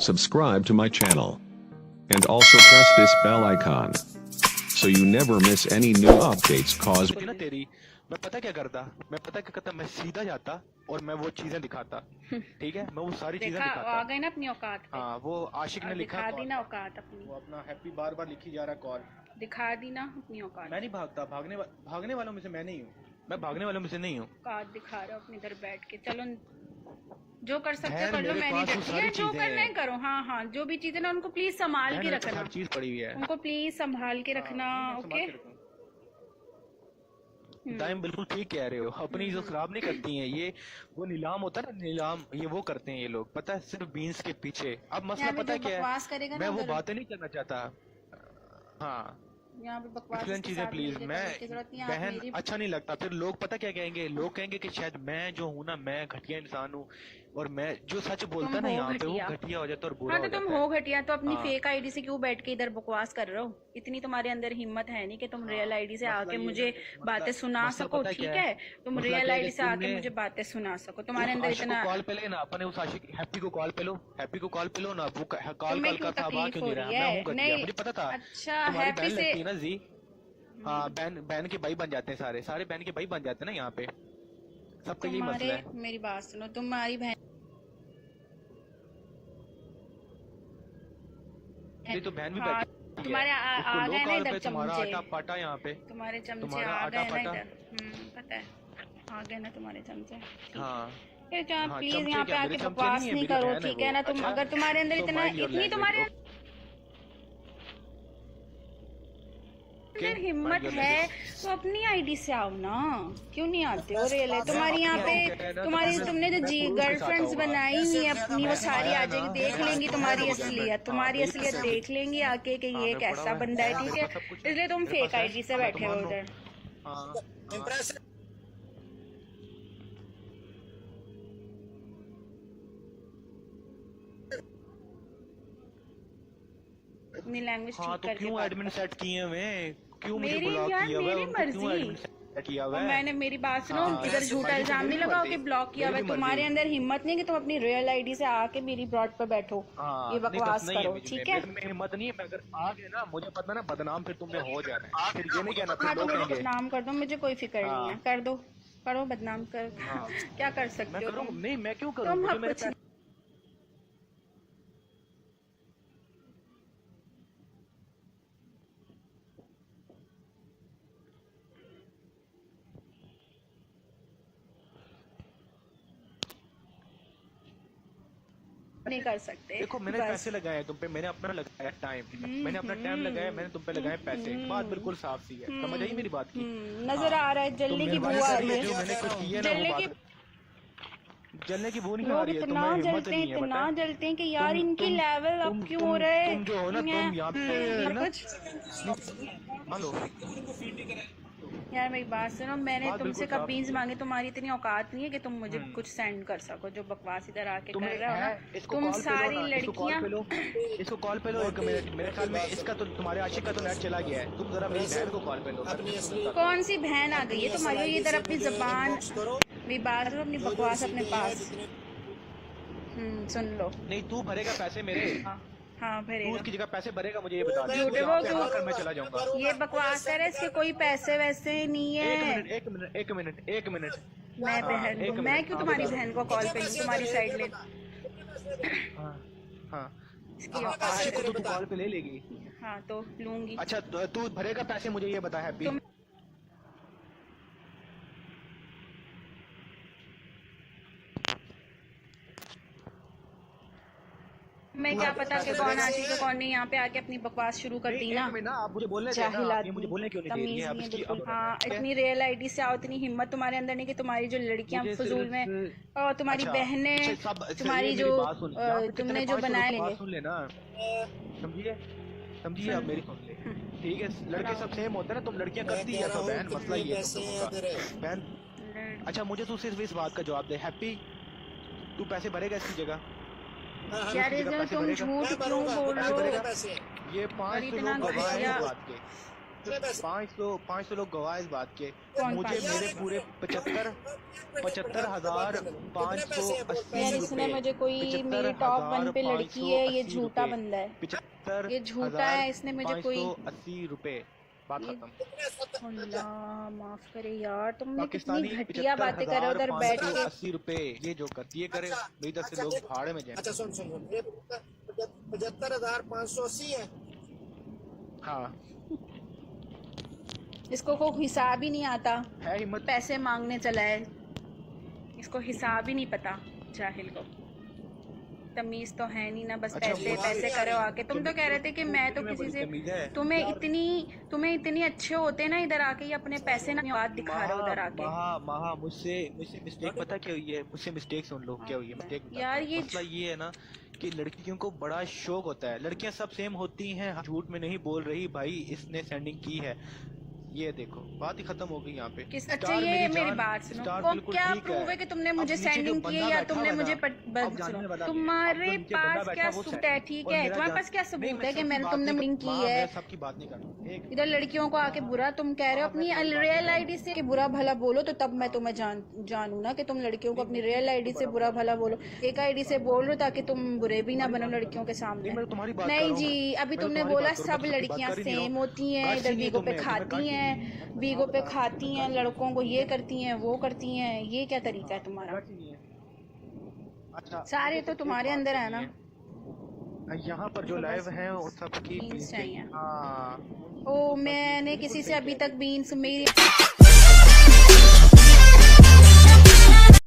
subscribe to my channel, and also press this bell icon so you never miss any new updates cause ना तेरी मैं पता क्या करता मैं सीधा जाता और मैं वो चीजें दिखाता। ठीक है, मैं वो सारी चीजें दिखाता। आ गए ना अपनी औकात पे। हाँ, वो आशिक ने लिखा, दिखा दी ना औकात अपनी। वो अपना हैप्पी बार बार लिखी जा रहा कॉल। दिखा दी ना अपनी औकात। मैं नहीं भागता, भागने वालों में से मैं नहीं हूँ। मैं भागने वालों में से नहीं हूँ। औकात दिखा रहा हूँ अपनी इधर बैठ के। चलो जो कर सकते हो कर लो, मेरे मैं नहीं पास वो डरती सारी है। जो चीजें करना है हैं। करो। हाँ हाँ, जो भी चीजें ना उनको प्लीज संभाल के मेरे पास रखना। हर चीज पड़ी हुई है। उनको प्लीज संभाल के रखना। मैं संभाल ओके। के रखूँ। दाइम बिल्कुल ठीक कह रहे हो। अपनी इज्जत खराब नहीं करती हैं ये। वो नीलाम होता है ना, नीलाम, ये वो करते हैं ये लोग, पता है, सिर्फ बीन्स के पीछे। अब मसला यहाँ पे पता जो है क्या बकवास है, करेगा मैं ना वो उधर, बातें नहीं करना चाहता। हाँ, यहाँ पे बकवास एक्सीलेंट इसके चीजें साथ प्लीज। मिलके मैं करने की जरूरत नहीं है। आप बहन मेरी अच्छा नहीं लगता। फिर लोग पता क्या कहेंगे, लोग कहेंगे कि शायद मैं जो हूँ ना, मैं घटिया इंसान हूँ, और मैं जो सच बोलता है ना यहाँ पे वो घटिया हो जाता है और बुरा हाँ, हो तो तुम जाता हो है। घटिया तो अपनी हाँ, फेक आईडी से क्यों बैठ के इधर बकवास कर रहे हो? इतनी तुम्हारे अंदर हिम्मत है नहीं कि तुम हाँ, रियल आईडी से मसला आके ये है मुझे ना, बातें सुना मसला सको। पता है क्या ठीक है, है, तुम मसला रियल क्या है आईडी कि से आके तुमने मुझे बातें सुना सको। तुम्हारे उस अंदर आशिक को इतना कॉल पे लेना, अपने उस आशिक हैप्पी को कॉल पे लो, हैप्पी को कॉल पे लो ना। वो कॉल तुम्हें कॉल क्यों करता, अब आ तकलीफ क्यों हो नहीं रही रहा? मैं हूँ है? घटिया, नहीं, मुझे पता था। अच्छा तुम्हारी हैप्पी बहन से। लगती है ना जी। हाँ, बहन बहन के भाई बन जाते हैं, सारे सारे बहन के भाई बन जाते हैं ना यहाँ पे। सबका यही तुम्हारे, मसला है। मेरी बात सुनो, तुम्हारी बहन नहीं तो बहन भी हाँ, बैठी तुम्हारे है, उसको आ लो गए ना कॉल इधर पे। तुम्हारा चमचे। आटा पाटा यहाँ पे, तुम्हारे चमचे तुम्हारा आ आटा गए ना पाटा। इधर। पता है, आ गए ना तुम्हारे चमचे। ठीक है, हाँ फिर क्या हाँ, प्लीज चमचे यहाँ पे क्या मेरे आके चमचे नहीं बकवास है, नहीं मेरी करो। बहन है ठीक वो। है ना, तुम अच्छा, अगर तुम्हारे अंदर सो इतना माइंड योर इतनी लैंग्वेज। तुम्हारे ओके, अंदर हिम्मत माइंड योर है लैंग्वेज। तो अपनी आईडी से आओ ना। क्यों नहीं आते हो? रियल है मैं तुम्हारी यहाँ अपनी पे। आईडी क्या है ना, तो तुम्हारी मैं तुमने जो मैं जी पुरुष के साथ गर्लफ्रेंड्स आऊंगा। बनाई हुई है अपनी, वो मैं सारी आया आ है ना, जाएगी, देख मैं लेंगी तो है तुम्हारी मेरी असलियत। गर्लफ्रेंड। हाँ, तुम्हारी मेरी असलियत पता है। देख लेंगी आके कि हाँ, ये मैं पढ़ा कैसा हुआ है, बंदा है। ठीक मेरे है, पास सब कुछ है, इसलिए तुम मेरे फेक पास है। आईडी से मैं तो बैठे हो मान रहा उधर। हूँ। हाँ हाँ। अपनी लैंग्वेज हाँ, ठीक तो करके क्यों बात एडमिन करो। सेट किए हुए हैं? क्यों मुझे मेरी ब्लॉक यार, किया हुआ है? मेरी उनको क्यों एडमिन मर्जी। सेट किया हुआ और है? मैंने, मेरी बात सुनो, हाँ, इधर झूठा मर्जी तो इल्जाम मेरी नहीं भी लगाओ कि मर्जी, ब्लॉक किया मेरी हुआ है। भी तुम्हारे मर्जी। अंदर हिम्मत नहीं कि तुम अपनी रियल आईडी से आके मेरी ब्रॉड पे बैठो, हाँ, ये नहीं बस बकवास नहीं है करो। मुझे ठीक है, मेरे में हिम्मत नहीं है। मैं अगर आ गए ना, मुझे पता ना बदनाम फिर तुमने हो जाना है। फिर ये नहीं कहना, फिर हाँ तो लोग मेरे कहेंगे। बदनाम कर दो, मुझे कोई फिक्र नहीं है। हाँ कर दो, करो बदनाम कर। हाँ, क्या कर मैं सकते हो करूँ तुम? नहीं, मैं क्यों करूँ? तुम मुझे हक मेरे कुछ नहीं। पैसे। नहीं कर सकते देखो, मैंने बस। पैसे लगाए हैं तुम पे, मैंने अपना लगाया टाइम, मैंने अपना टाइम लगाया, मैंने तुम पे लगाए पैसे। बात बिल्कुल साफ सी है, समझ आई मेरी बात की? नजर आ रहा है, तो जलने की बू मेहरबानी आ करके रही जो है। मैंने कुछ किया ना वो जलने की, बात, जलने की वो नहीं आ लोग रही है। इतना तुम्हें हिम्मत जलते हैं, नहीं है, पता इतना है? जलते हैं कि यार इनकी लेवल अप क्यों हो रहे तुम जो हो ना, तुम यहाँ पे और ना। कुछ। हेलो, यार मेरी बात सुनो, मैंने बात तुमसे बिल्कुल कब साफ बीन्स सी है। मांगे? तुम्हारी इतनी औकात नहीं है कि तुम मुझे कुछ सेंड कर सको। जो बकवास इधर आके कर तुम्हें रहे हो ना है, इसको तुम कॉल पे लो सारी ना, इसको कॉल लड़कियां। पे लो, इसको कॉल पे लो। 1 मिनट, मेरे ख्याल में इसका तो, तुम्हारे आशिक का तो नेट चला गया है। तुम जरा मेरी बहन को कॉल पे लो। कौन सी बहन आ गई है तुम्हारी? ये इधर अपनी जबान भी बात करो, अपनी बकवास अपने पास। सुन लो। नहीं, तू भरेगा पैसे मेरे? हाँ तू भरेगा। उसकी जगह पैसे भरेगा, मुझे ये बता दे। तू झूठे यहाँ बोल पे तू। आकर मैं चला जाऊंगा। ये बकवास है, इसके कोई पैसे वैसे नहीं एक है। मिनट, एक मिनट, एक मिनट, एक मिनट। मैं हाँ, बहन एक को, मैं मिनट, क्यों हाँ, तुम्हारी बता। बहन को कॉल पे लूं? तुम्हारी साइड ले। हाँ हाँ, इसकी हाँ, औकात आशिक को है। तो तू कॉल पे ले लेगी। हाँ तो लूंगी। अच्छा, तू भरेगा पैसे, मुझे ये बता हैप्पी। तुम मैं क्या पता कि कौन आशिक है कौन नहीं। यहाँ पे आके अपनी बकवास शुरू कर दी ना। आप मुझे बोलने देना, जाहिल आप ये मुझे आदमी, बोलने क्यों नहीं दे रही तमीज है? अब नहीं है इसकी बिल्कुल। अब हाँ, ठीक है? इतनी रियल आईडी से आओ, इतनी हिम्मत तुम्हारे अंदर नहीं कि तुम्हारी जो लड़कियां मुझे फजूल में, सिर्फ, और तुम्हारी अच्छा, बहनें, अच्छा, तुम्हारी ये जो मेरी बात सुन, यहाँ पे तुमने कितने जो 500 बनाए रुपए, बात लेंगे। सुन लेना, समझिए, समझिए, आप मेरी सुन ले। ठीक है, लड़के सब सेम होते हैं ना, तुम लड़कियां करती है तो बहन, मसला ये है तुम लोगों का बहन। अच्छा, मुझे तू सिर्फ इस बात का जवाब दे हैप्पी, तू पैसे भरेगा इसकी जगह? यार तुम झूठ क्यों बोल रहे हो? ये 5 इतना लोग गवाह हैं इस घटिया। बात के। 500 लोग गवाह इस बात के। कौन मुझे मेरे पूरे 75,580 यार इसने मुझे कोई मेरी टॉप 1 पे लड़की है, ये झूठा बंदा है, ये झूठा है, इसने मुझे कोई 580 रुपए। बात खत्म। अल्लाह माफ करे यार, तुमने कितनी पाकिस्तानी घटिया बातें करे उधर बैठ के। 80 रुपए, ये जो करती है करे मेरी तरफ से लोग भाड़े में जाए। अच्छा सुन 75,580 है। हाँ इसको कोई हिसाब ही नहीं आता, है हिम्मत। पैसे मांगने चला है, इसको हिसाब ही नहीं पता, जाहिल को तमीज तो है नहीं ना, बस अच्छा, पैसे पैसे करो आके। तुम तो कह रहे थे कि मैं तो किसी से, तुम्हें इतनी अच्छे होते ना, इधर आके ये अपने पैसे ना बात दिखा रहे उधर आके। महा मुझसे मिस्टेक पता क्या हुई है, मुझसे मिस्टेक सुन लो क्या हुई है मिस्टेक। यार ये मसला ये है ना कि लड़कियों को बड़ा शौक होता है, लड़कियां सब सेम होती हैं, झूठ में नहीं बोल रही भाई इसने सेंडिंग की है। ये देखो बात ही खत्म हो गई यहाँ पे। किस अच्छा ये मेरी बात सुनो, वो क्या प्रूव है कि तुमने मुझे सेंडिंग की है या तुमने मुझे तुम्हारे पास क्या सबूत है? ठीक है, तुम्हारे पास क्या सबूत है कि मैंने तुमने लिंक की है? सबकी बात नहीं करना। इधर लड़कियों को आके बुरा तुम कह रहे हो, अपनी रियल आईडी से कि बुरा भला बोलो, तो तब मैं तुम्हें जानू ना कि तुम लड़कियों को अपनी रियल आईडी से बुरा भला बोलो। एक आईडी से बोल रहे हो ताकि तुम बुरे भी ना बनो लड़कियों के सामने। नहीं जी, अभी तुमने बोला सब लड़कियां सेम होती हैं, इधर बीगो पे खाती हैं, बीगो पे खाती हैं, लड़कों को ये करती हैं वो करती हैं, ये क्या तरीका है तुम्हारा? अच्छा सारे तो तुम्हारे अंदर है ना। यहाँ पर जो लाइव है वो सबकी बीन्स चाहिए। हाँ ओ मैंने किसी से अभी तक बीन्स मेरी